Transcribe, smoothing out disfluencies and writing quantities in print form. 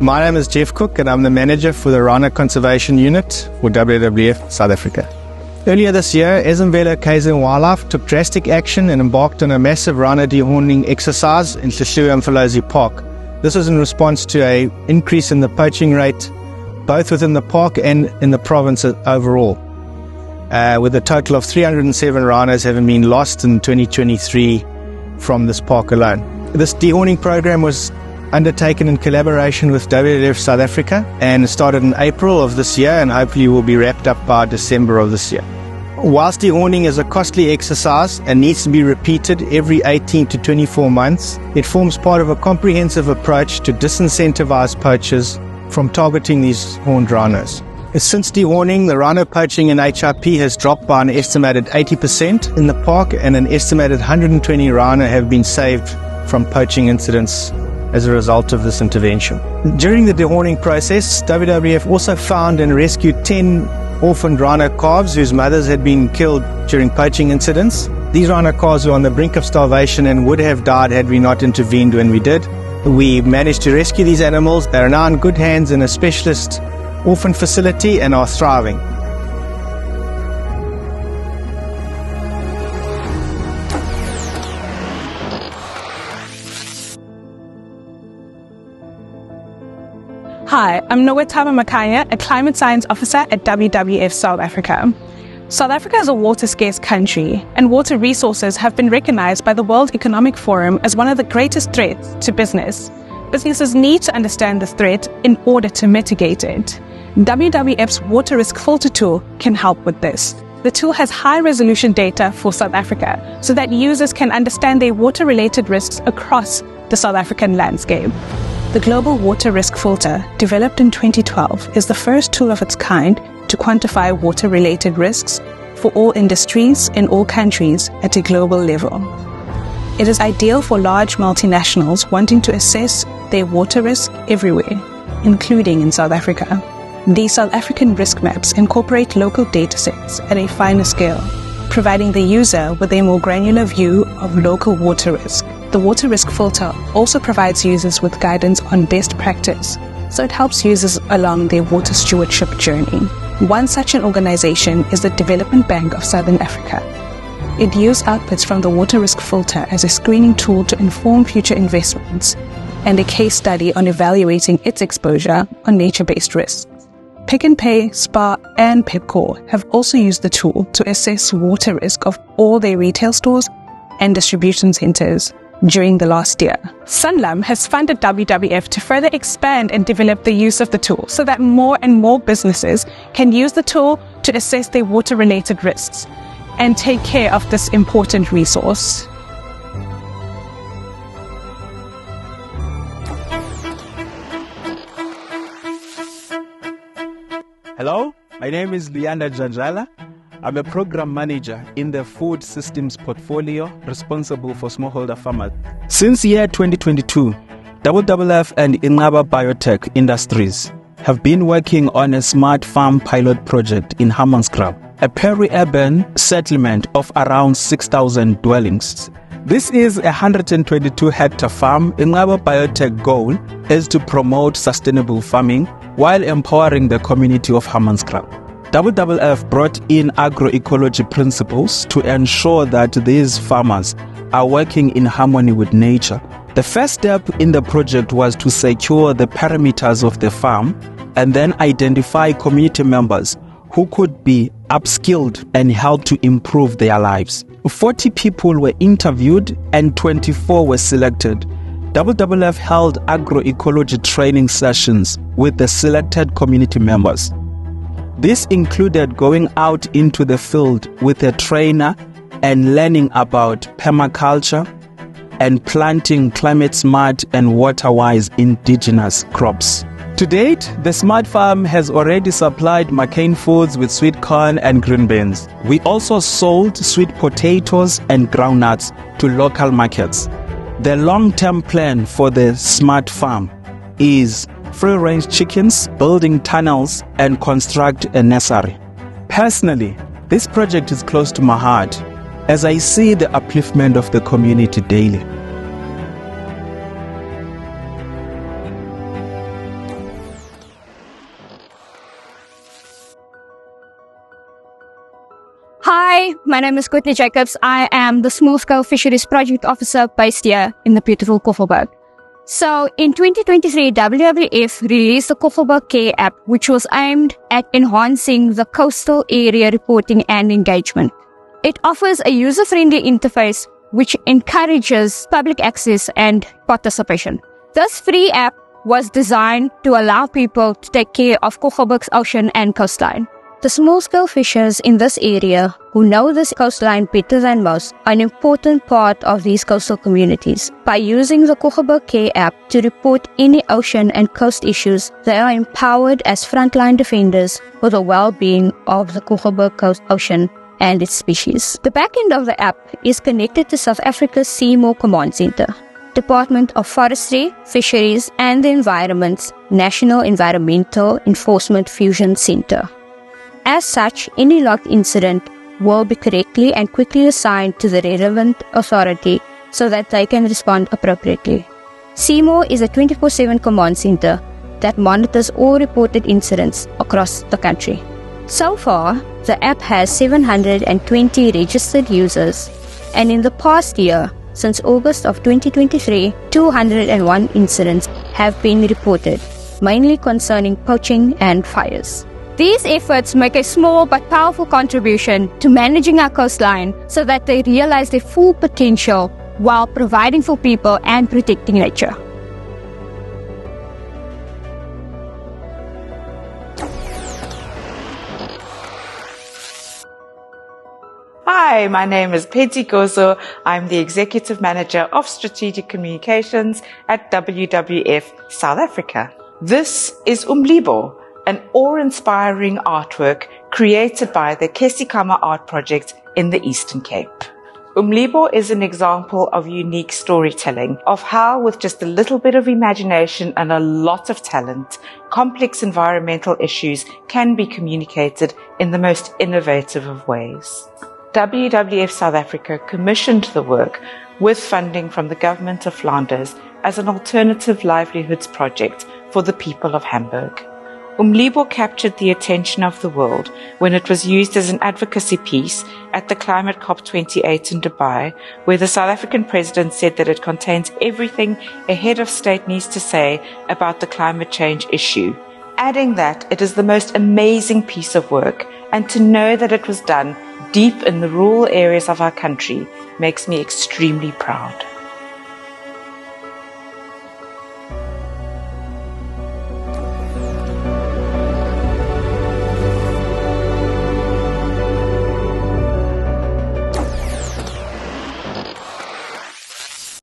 My name is Jeff Cook and I'm the manager for the Rana Conservation Unit for WWF South Africa. Earlier this year, Ezemvelo KZN Wildlife took drastic action and embarked on a massive Rana dehorning exercise in Mfolozi Park. This was in response to an increase in the poaching rate, both within the park and in the province overall, with a total of 307 Ranas having been lost in 2023 from this park alone. This dehorning program was undertaken in collaboration with WWF South Africa and started in April of this year and hopefully will be wrapped up by December of this year. Whilst dehorning is a costly exercise and needs to be repeated every 18 to 24 months, it forms part of a comprehensive approach to disincentivize poachers from targeting these horned rhinos. Since dehorning, the rhino poaching in HIP has dropped by an estimated 80% in the park, and an estimated 120 rhino have been saved from poaching incidents as a result of this intervention. During the dehorning process, WWF also found and rescued 10 orphaned rhino calves whose mothers had been killed during poaching incidents. These rhino calves were on the brink of starvation and would have died had we not intervened when we did. We managed to rescue these animals. They are now in good hands in a specialist orphan facility and are thriving. Hi, I'm Nowetama Makaya, a climate science officer at WWF South Africa. South Africa is a water-scarce country, and water resources have been recognized by the World Economic Forum as one of the greatest threats to business. Businesses need to understand this threat in order to mitigate it. WWF's Water Risk Filter tool can help with this. The tool has high-resolution data for South Africa so that users can understand their water-related risks across the South African landscape. The Global Water Risk Filter, developed in 2012, is the first tool of its kind to quantify water-related risks for all industries in all countries at a global level. It is ideal for large multinationals wanting to assess their water risk everywhere, including in South Africa. These South African risk maps incorporate local datasets at a finer scale, providing the user with a more granular view of local water risk. The Water Risk Filter also provides users with guidance on best practice, so it helps users along their water stewardship journey. One such an organization is the Development Bank of Southern Africa. It used outputs from the Water Risk Filter as a screening tool to inform future investments and a case study on evaluating its exposure on nature-based risks. Pick n Pay, Spar, and Pepkor have also used the tool to assess water risk of all their retail stores and distribution centers during the last year. Sanlam has funded WWF to further expand and develop the use of the tool so that more and more businesses can use the tool to assess their water-related risks and take care of this important resource. Hello, my name is Leander Janjala. I'm a program manager in the food systems portfolio responsible for smallholder farmers. Since year 2022, WWF and Inqaba Biotech Industries have been working on a smart farm pilot project in Hammanskraal, a peri-urban settlement of around 6,000 dwellings. This is a 122-hectare farm. Inqaba Biotech goal is to promote sustainable farming while empowering the community of Hammanskraal. WWF brought in agroecology principles to ensure that these farmers are working in harmony with nature. The first step in the project was to secure the parameters of the farm and then identify community members who could be upskilled and help to improve their lives. 40 people were interviewed and 24 were selected. WWF held agroecology training sessions with the selected community members. This included going out into the field with a trainer and learning about permaculture and planting climate-smart and water-wise indigenous crops. To date, the Smart Farm has already supplied McCain Foods with sweet corn and green beans. We also sold sweet potatoes and groundnuts to local markets. The long-term plan for the Smart Farm is free-range chickens, building tunnels, and construct a nursery. Personally, this project is close to my heart as I see the upliftment of the community daily. Hi, my name is Courtney Jacobs. I am the Small-Scale Fisheries Project Officer based here in the beautiful COFBK. So in 2023, WWF released the COFBK app, which was aimed at enhancing the coastal area reporting and engagement. It offers a user-friendly interface which encourages public access and participation. This free app was designed to allow people to take care of COFBK's ocean and coastline. The small-scale fishers in this area who know this coastline better than most are an important part of these coastal communities. By using the COFBK app to report any ocean and coast issues, they are empowered as frontline defenders for the well-being of the COFBK coast ocean and its species. The backend of the app is connected to South Africa's CMO Command Center, Department of Forestry, Fisheries and the Environment's National Environmental Enforcement Fusion Center. As such, any logged incident will be correctly and quickly assigned to the relevant authority so that they can respond appropriately. CMO is a 24/7 command center that monitors all reported incidents across the country. So far, the app has 720 registered users, and in the past year, since August of 2023, 201 incidents have been reported, mainly concerning poaching and fires. These efforts make a small but powerful contribution to managing our coastline so that they realize their full potential while providing for people and protecting nature. Hi, my name is Peti Gozo. I'm the Executive Manager of Strategic Communications at WWF South Africa. This is Umlibo, an awe-inspiring artwork created by the Kesikama Art Project in the Eastern Cape. Umlibo is an example of unique storytelling, of how with just a little bit of imagination and a lot of talent, complex environmental issues can be communicated in the most innovative of ways. WWF South Africa commissioned the work with funding from the Government of Flanders as an alternative livelihoods project for the people of Hamburg. Umlibo captured the attention of the world when it was used as an advocacy piece at the Climate COP28 in Dubai, where the South African president said that it contains everything a head of state needs to say about the climate change issue, adding that it is the most amazing piece of work, and to know that it was done deep in the rural areas of our country makes me extremely proud.